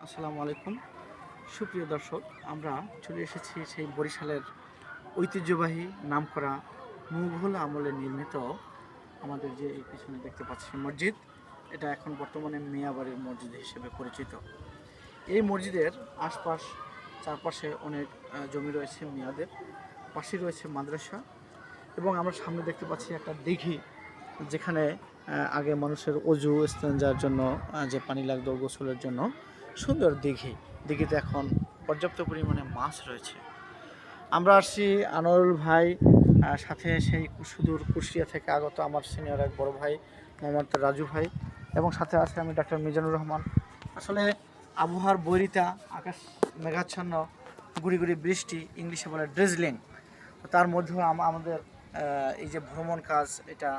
আসসালামু আলাইকুম সুপ্রিয় দর্শক, আমরা চলে এসেছি সেই বরিশালের ঐতিহ্যবাহী নামকরা মুঘল আমলে নির্মিত আমাদের যে এই পিছনে দেখতে পাচ্ছি মসজিদ। এটা এখন বর্তমানে মিয়াবাড়ির মসজিদ হিসেবে পরিচিত। এই মসজিদের আশপাশ চারপাশে অনেক জমি রয়েছে মিয়াদের, পাশে রয়েছে মাদ্রাসা এবং আমরা সামনে দেখতে পাচ্ছি একটা দিঘি, যেখানে আগে মানুষের অজু ইস্তেঞ্জার জন্য যে পানি লাগতো গোসলের জন্য সুন্দর দিঘিতে এখন পর্যাপ্ত পরিমাণে মাছ রয়েছে। আমরা আসছি আনোয়ারুল ভাই সাথে সেই সুদূর কুষ্টিয়া থেকে আগত আমার সিনিয়র এক বড় ভাই মোহাম্মদ রাজু ভাই, এবং সাথে আছে আমি ডাক্তার মিজানুর রহমান। আসলে আবহাওয়ার বৈরিতা, আকাশ মেঘাচ্ছন্ন, গুড়ি গুড়ি বৃষ্টি, ইংলিশে বলে ড্রিজলিং, তার মধ্যেও আমাদের এই যে ভ্রমণ কাজ এটা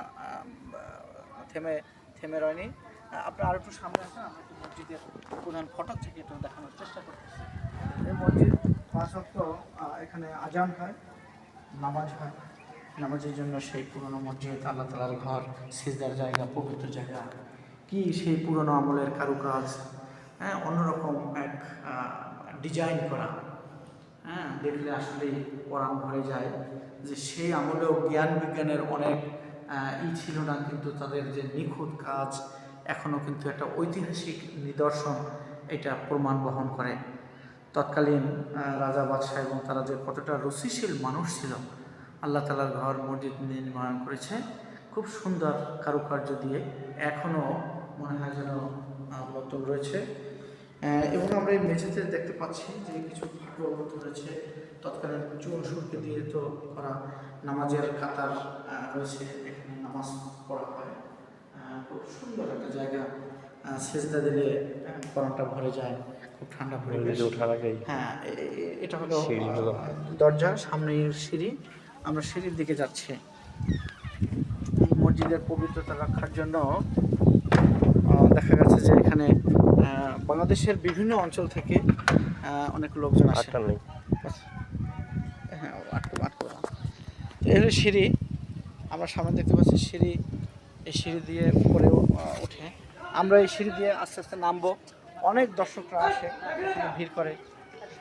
থেমে রয়নি। আপনার আর একটু সামনে আসেন, আমরা একটু মসজিদের প্রধান ফটক থেকে একটু দেখানোর চেষ্টা করতেছি। এই মসজিদ 5 ওয়াক্ত এখানে আজান হয়, নামাজ হয়। নামাজের জন্য সেই পুরনো মসজিদ, আল্লাহ তাআলার ঘর, সিজদার জায়গা, পবিত্র জায়গা, কি সেই পুরনো আমলের কারুকাজ, অন্যরকম এক ডিজাইন করা, দেখলে আসলেই পরাণ ভরে যায় যে সেই আমলেও জ্ঞান বিজ্ঞানের অনেক ছিল না, কিন্তু তাদের যে নিখুঁত কাজ এখনও কিন্তু একটা ঐতিহাসিক নিদর্শন এটা প্রমাণ বহন করে। তৎকালীন রাজা বাদশাহ এবং তারা যে কতটা রুচিশীল মানুষ ছিল, আল্লাহ তাআলার ঘর মসজিদ নির্মাণ করেছে খুব সুন্দর কারুকার্য দিয়ে, এখনও মনে হয় যেন বক্তব্য রয়েছে। এবং আমরা এই মেঝেতে দেখতে পাচ্ছি যে কিছু ফাটল রয়েছে, তৎকালীন চুন সুরকে দিয়ে তো করা নামাজের কাতার রয়েছে, এখানে নামাজ পড়া হয়। খুব সুন্দর একটা জায়গা, সেজদা দিলে পরানটা ভরে যায়, খুব ঠান্ডা পরিবেশ। হ্যাঁ, এটা হলো দরজা, সামনের সিঁড়ি, আমরা সিঁড়ির দিকে যাচ্ছি। এই মসজিদের পবিত্রতা রক্ষার জন্য দেখা গেছে যে এখানে বাংলাদেশের বিভিন্ন অঞ্চল থেকে অনেক লোকজন আসে। হ্যাঁ, এর সিঁড়ি আমরা সামনে দেখতে পাচ্ছি, সিঁড়ি, এই সিঁড়ি দিয়ে উপরেও উঠে আমরা এই সিঁড়ি দিয়ে আস্তে আস্তে নামবো। অনেক দর্শকরা আসে, এখানে ভিড় করে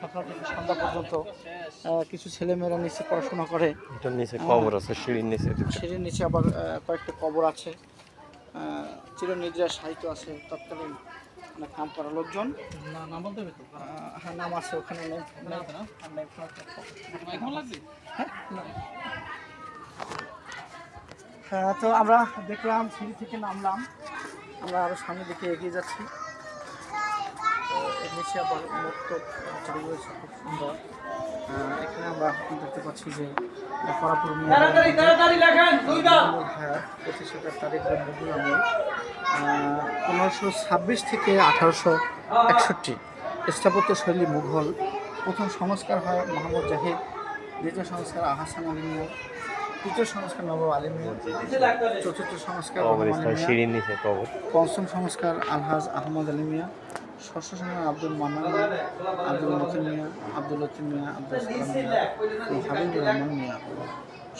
সকাল থেকে সন্ধ্যা পর্যন্ত। কিছু ছেলেমেয়েরা নিচে পড়াশোনা করে, নিচে কবর আছে, সিঁড়ির নিচে আবার কয়েকটা কবর আছে, চিরনিদ্রায় সাহিত্য আছে। তৎকালীন অনেক নাম করা লোকজন, নাম বলতে হবে তো, হ্যাঁ নাম আছে ওখানে। হ্যাঁ, তো আমরা দেখলাম, সিঁড়ি থেকে নামলাম, আমরা আরও সামনের দিকে এগিয়ে যাচ্ছি। তো এর নিচে আবার মুক্ত চলে রয়েছে, খুব সুন্দর। এখানে আমরা দেখতে পাচ্ছি যে ফরাপুর প্রতিষ্ঠাতার তারিখ মুঘল আমল 1526 থেকে 1861। স্থাপত্য শৈলী মুঘল। প্রথম সংস্কার হয় মোহাম্মদ জাহিদ, দ্বিতীয় সংস্কার আহসান আলী মিয়া, তৃতীয় সংস্কার নবাব আলী মিয়া, চতুর্থ সংস্কার পঞ্চম সংস্কার আলহাজ আহমদ আলী মিয়া, ষষ্ঠ সংস্কার আব্দুল মান্নান মিয়া, আব্দুল মতিন মিয়া, আব্দুল লতিফ মিয়া, আব্দুল সালাম মিয়া, হাবিবুর রহমান মিয়া,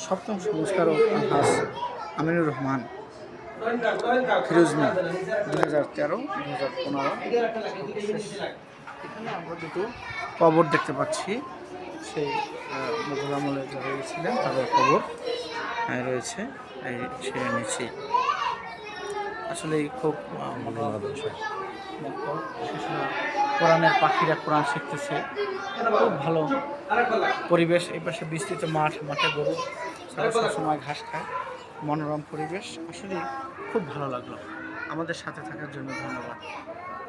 সপ্তম সংস্কার আলহাজ আমিনুর রহমান, ফিরোজ মিয়া, 2013-2015। এখানে আমরা দুটো কবর দেখতে পাচ্ছি, সেই মুঘল আমলে যারা ছিলেন তাদের কবর রয়েছে এই সিঁড়ির নিচে। আসলে খুব শিশুরা, কোরআনের পাখিরা কোরআন শিখতেছে, খুব ভালো পরিবেশ। এই পাশে বিস্তৃত মাঠে গরু সবসময় ঘাস খায়, মনোরম পরিবেশ। আসলে খুব ভালো লাগলো। আমাদের সাথে থাকার জন্য ধন্যবাদ।